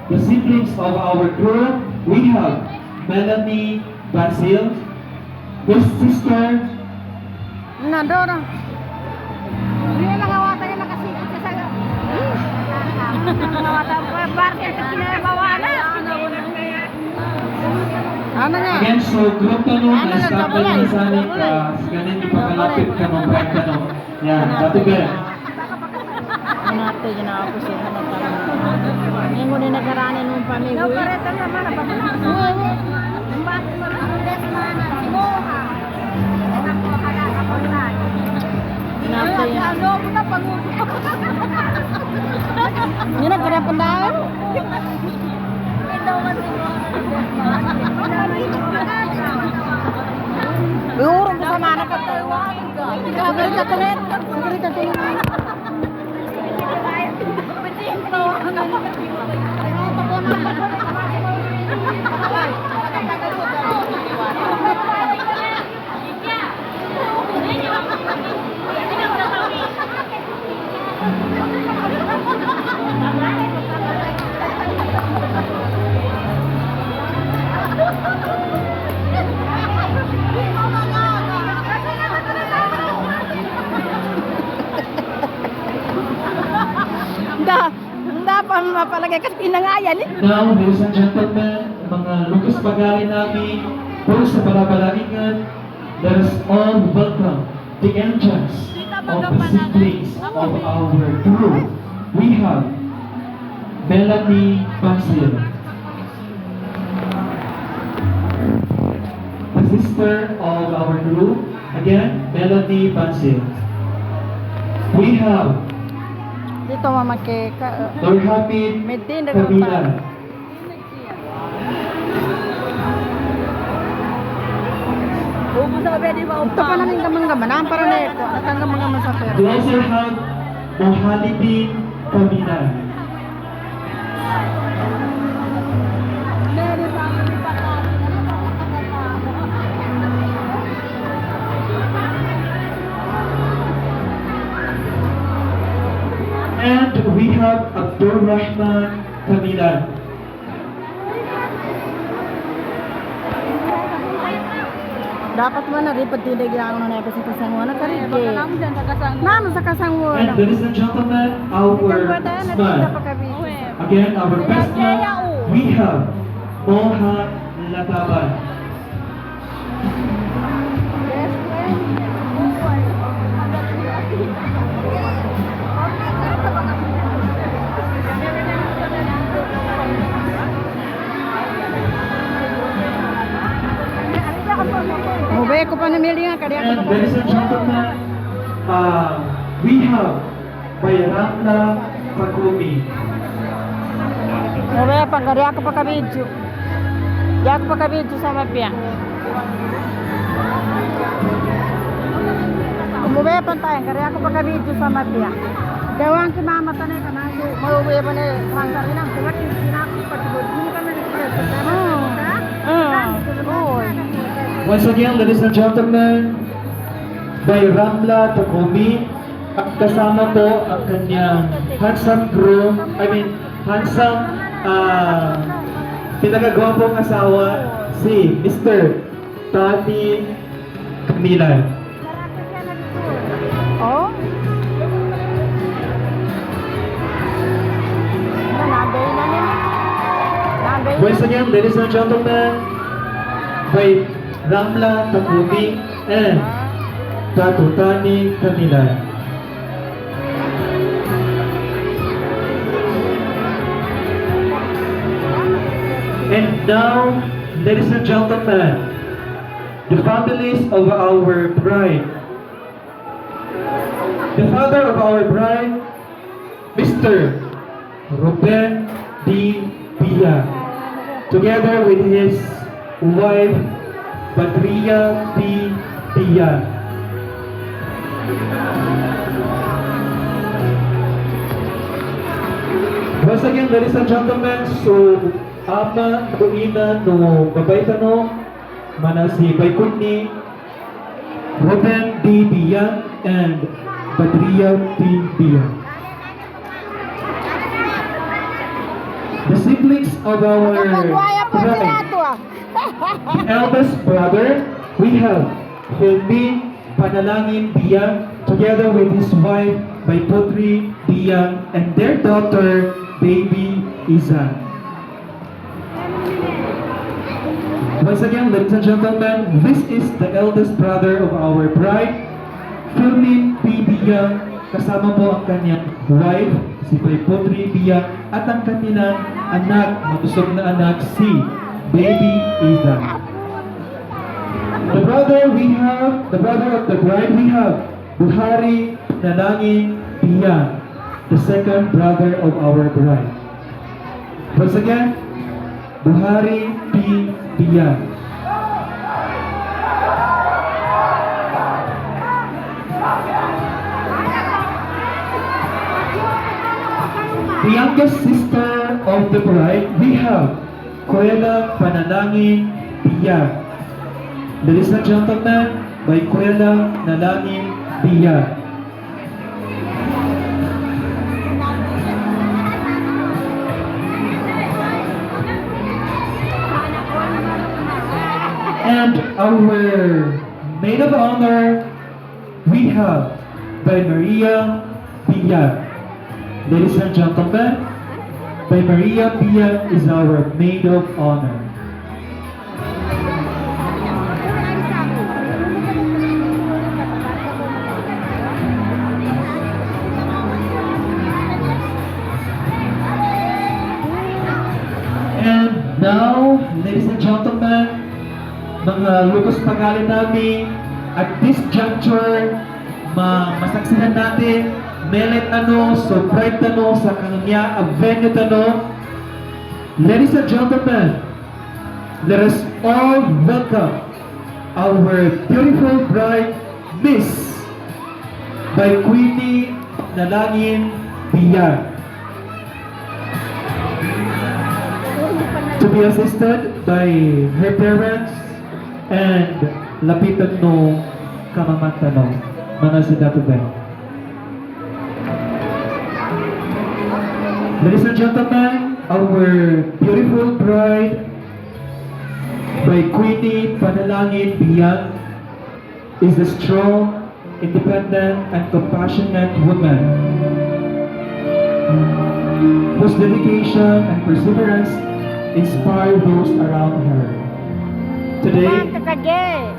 the siblings of our group, we have Melanie Basil, his sister, Nandoro. Hindi na ngawatan yung nakasikot ka sa'yo. Ngawatan ko, bakit ka kinabawala? Ano nga? again, so group ka nun, Ano na na, stop double na line, sa amin, double line. ganin yung pagkalapit ka nung break ka nung. Yan, dati ba? Nato yun ako siya na parang. Ngayon ko din nagkaraanin nung pamilya. Napareta naman na bakit? Oo. Bakit marules man si Moha? Naku kaya ako na. Nato yun. Ano ko na pangupo. Yun ang kaya pandaan. Ito man si Moha. Urong ko sa mana ka to. Gagawin ka tulit. Gagawin ka tulit. Hindi pa mapalagay kasi pinangayan eh. Now, ladies and gentlemen, mga Lucas Pagari namin, po sa Balabalaingan, let us all welcome the entrance of the siblings of our group. We have Melanie Basil, the sister of our group. Again, Melanie Basil. We have Dito mamakeka. Lord Hamid Medin na Kabila. Ito pa namin gamang-gamanan para na ito. At ang gamang-gaman sa pera. We also have Mohalidin Kabila. And we have Abdul Rahman Kabila. Dapat mo na rin patindig yung ano na ito sa kasanguan. Nakarige. Naman sa kasanguan. And ladies and gentlemen, our smile. Again, our best man, we have Moha Lataban. Mubay ko pa namili nga. Kaya And ladies and gentlemen, we have Bayramla Pagumi. Mubay pa. Kaya ako pa kabidyo. Kaya ako pa kabidyo sa mapya. Mubay pa tayo. Kaya ako pa kabidyo sa mapya. Dawang si mama tanay ka na. Mubay pa na. Mangga rin ang kuwat. Sinakot patibod. Hindi ka na Once again, ladies and gentlemen, Bayramla Pagumi. At kasama po ang kanyang handsome groom, handsome pinagagwapong asawa, si Mr. Tati Milan. Oh? Nabay na nila. Nabay na. Once again, ladies and gentlemen, Bayramla Pagumi and Tatutani Kamilan. And now, ladies and gentlemen, the families of our bride. The father of our bride, Mr. Ruben D. Pia, together with his wife, Badria P. Pia. Once again, ladies and gentlemen, so ama kuina no babayta no mana si Baykuni, Ruben D. Pia and Badria P. Pia. The siblings of our Nakapanduaya po bride. sila ito ah. Eldest brother, we have Filmin Panalangin Biang, together with his wife, by Putri Biang, and their daughter, baby Izan. Once again, ladies and gentlemen, this is the eldest brother of our bride, Filmin P. Biang, kasama po ang kanyang wife, si Putri Biang, at ang kanilang anak, mabusog na anak, si baby Izan. The brother of the bride, we have Buhari Nalangin Biang, the second brother of our bride. Once again, Buhari P. Biang. The youngest sister of the bride, we have Kuela Panalangin Biang. Ladies and gentlemen, by Kuela Nalangin Biang. And our maid of honor, we have by Maria Biang. Ladies and gentlemen, by Maria Biang is our maid of honor. And now, ladies and gentlemen, mga lugos pagaling namin, at this juncture, masaksihan natin, melet so bright sa kanya, venue Ladies and gentlemen, let us all welcome our beautiful bride, Miss by Queenie Nalangin Biang. To be assisted by her parents and lapitan no kamamata no mga sidatuben. Ladies and gentlemen, our beautiful bride by Queenie Panalangin Biang is a strong, independent, and compassionate woman whose dedication and perseverance inspire those around her. Today,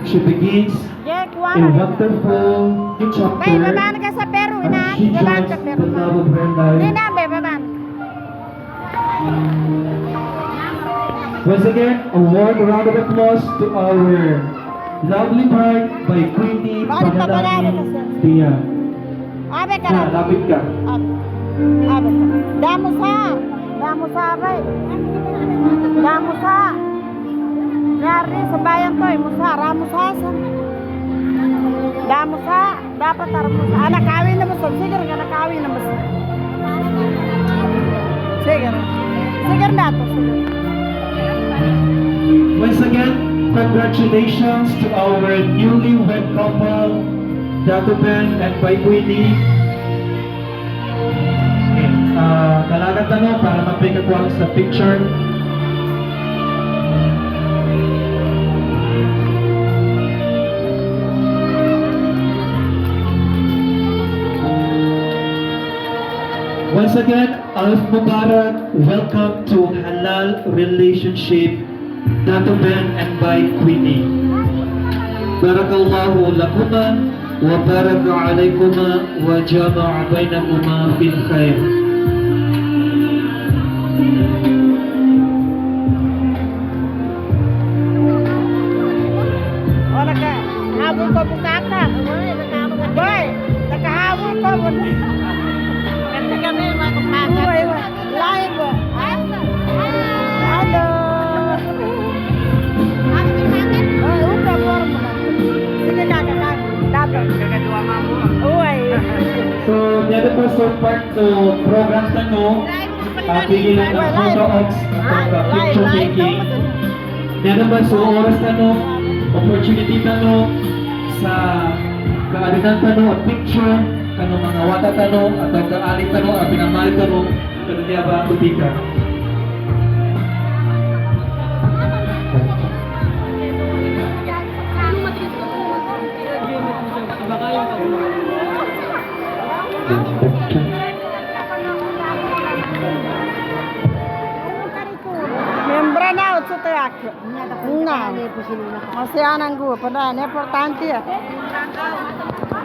she begins a wonderful new chapter as she joins the love of her life. Once again, a warm round of applause to our lovely bride by Queenie Panalangin Biang. Lapit ka. Damusa. Nyari sa bayan to, musa, ramusasan. Damusa, dapat aramusa. Nakawin na musa, sige nga nakawin na musa. Sige na to. Once again, congratulations to our newlywed couple, Dato Ben and Pai Queenie. Dalagan tanong para mapikakuha sa picture. Once again, Alif Mubarak, welcome to Halal Relationship, Dato Ben and Pai Queenie. Barakallahu lakuma wa baraka alaykuma wa jama'a bainakuma fil khair. Wala ka, habol ko bukata. Boy, nakahabol ko. Kasi kami mga kumagat. Live. Hello. Udah forma. Sige kakak. Dato. Kakadua mamu. Uy. So, dito po so part to program tanong, pigilan ng photo ops at picture taking. Dito ba so oras tanong, opportunity tanong, sa kaalinan tanong at picture, kanong mga wata tanong, at ang kaaling tanong, at pinamali tanong, kanong niya ba ang kutika. yak. Nga. Masih anang gue, pada ini importante.